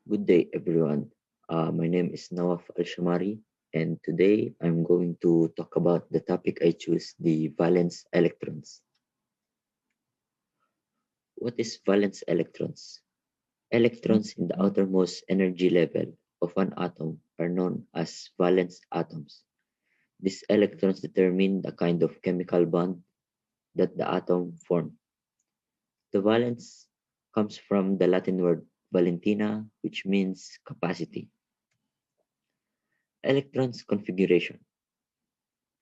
Good day, everyone. My name is Nawaf Al-Shamari, and today I'm going to talk about the topic I choose, the valence electrons. What is valence electrons? Electrons in the outermost energy level of an atom are known as valence atoms. These electrons determine the kind of chemical bond that the atom forms. The valence comes from the Latin word valentina, which means capacity. Electrons configuration.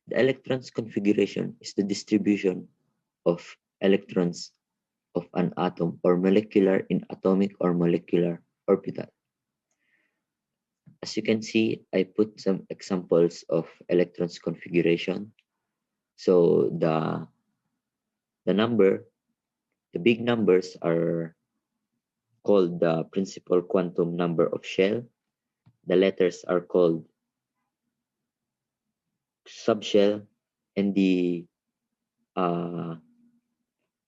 The electrons configuration is the distribution of electrons of an atom or molecular in atomic or molecular orbital. As you can see, I put some examples of electrons configuration. So the big numbers are called the principal quantum number of shell. The letters are called subshell, and the uh,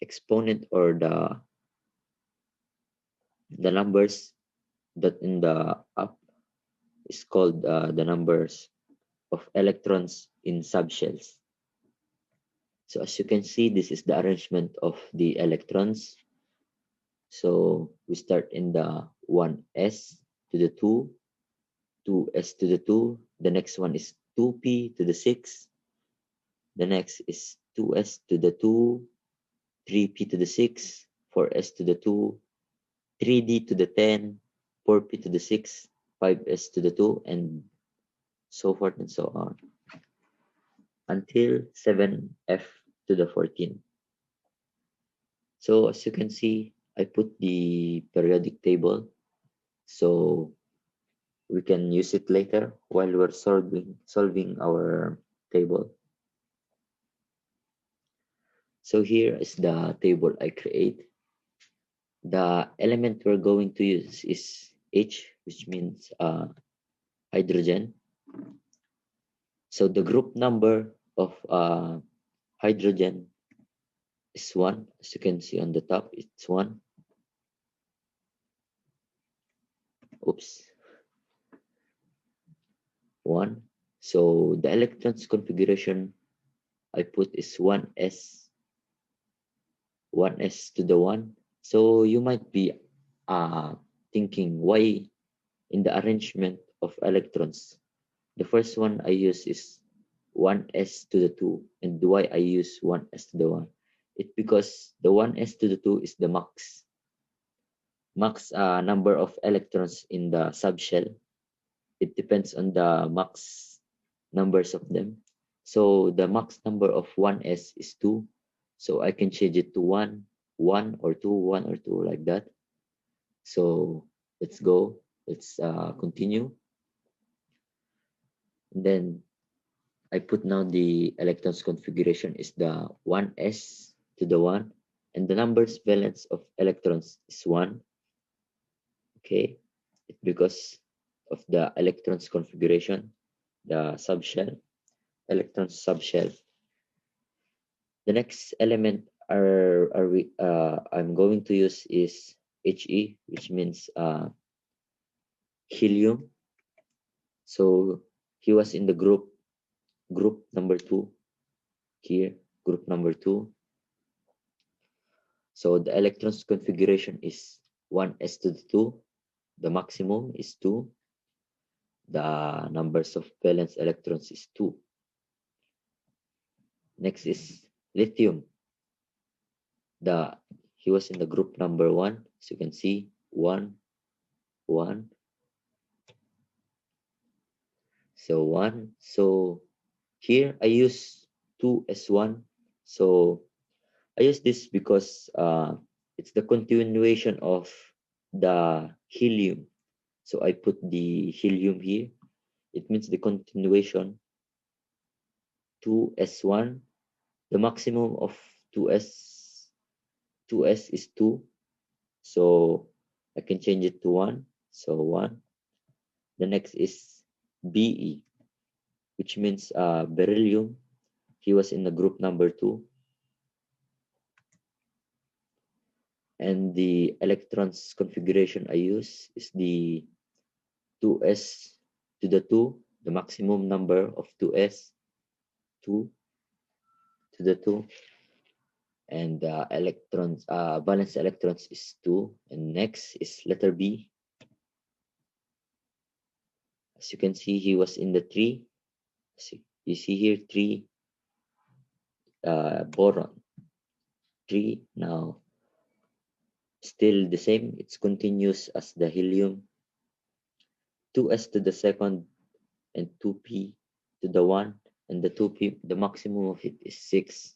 exponent or the numbers that in the up is called the numbers of electrons in subshells. So as you can see, this is the arrangement of the electrons. So we start in the 1s to the 2, 2s to the 2. The next one is 2p to the 6. The next is 2s to the 2, 3p to the 6, 4s to the 2, 3d to the 10, 4p to the 6, 5s to the 2, and so forth and so on until 7f to the 14. So as you can see, I put the periodic table so we can use it later while we're solving our table. So here is the table I create. The element we're going to use is H, which means hydrogen. So the group number of hydrogen is 1. As you can see on the top, it's 1. Oops. 1. So the electrons configuration I put is 1s to the 1. So you might be thinking why in the arrangement of electrons, the first one I use is 1s to the 2, and why I use 1s to the 1? It's because the 1s to the 2 is the max number of electrons in the subshell. It depends on the max numbers of them. So the max number of 1s is 2. So I can change it to 1, 1 or 2, 1 or 2 like that. So let's go. Let's continue. And then I put now the electrons configuration is the 1s to the 1. And the numbers valence of electrons is 1. Okay. It's because of the electrons configuration, the subshell, electron subshell. The next element I'm going to use is He, which means helium. So he was in the group number 2 here, group number 2. So the electrons configuration is 1s to the 2. The maximum is 2. The numbers of valence electrons is 2. Next is lithium. He was in the group number 1. As you can see, 1, 1. So 1. So here I use 2s1. So I use this because it's the continuation of the helium. So I put the helium here. It means the continuation 2s1. The maximum of 2s is 2. So I can change it to 1. So 1. The next is Be, which means beryllium. He was in the group number 2. And the electrons configuration I use is the 2s to the 2, the maximum number of 2s, 2 to the 2, and electrons, valence electrons is 2. And next is letter B. As you can see, he was in the 3. You see here 3, boron. 3 now, still the same, it's continuous as the helium. 2s to the second and 2p to the 1, and the 2p, the maximum of it is 6.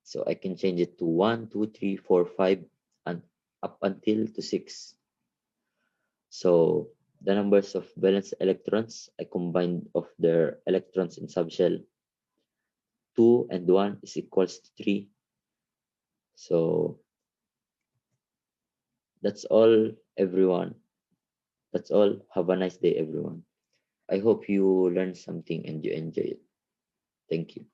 So I can change it to 1, 2, 3, 4, 5, and up until to 6. So the numbers of valence electrons, I combined of their electrons in subshell. 2 and 1 is equals to 3. So that's all, everyone. That's all. Have a nice day, everyone. I hope you learned something and you enjoy it. Thank you.